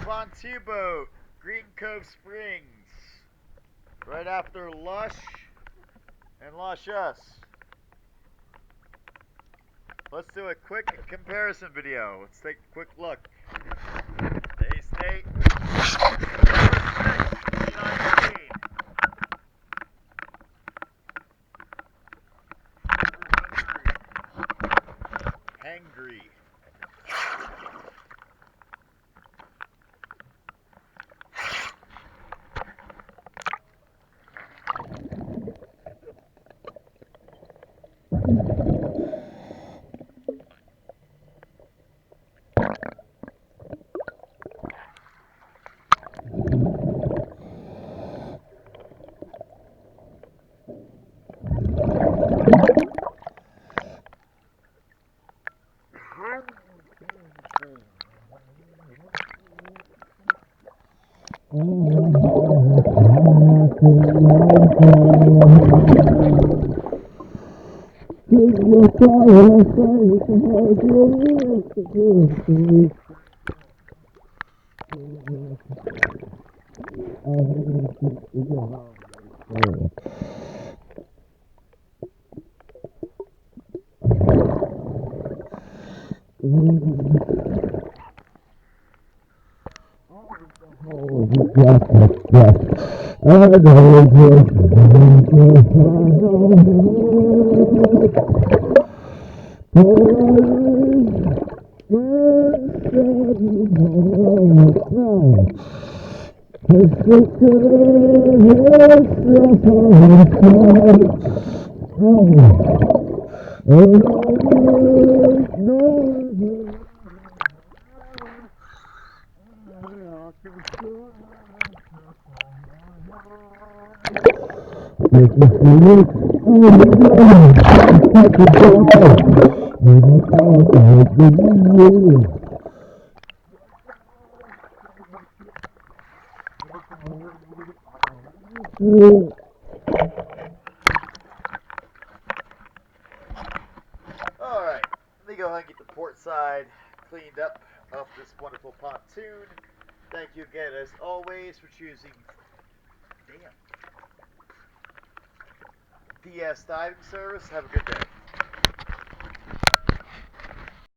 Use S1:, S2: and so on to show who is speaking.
S1: pontoon boat, Green Cove Springs, right after Lush and Luscious. Let's do a quick comparison video. Let's take a quick look. Today's date, November 6th, 2019. Hangry. Alright, let me go ahead and get the port side cleaned up of this wonderful pontoon. Thank you again, as always, for choosing PS Diving Service. Have a good day.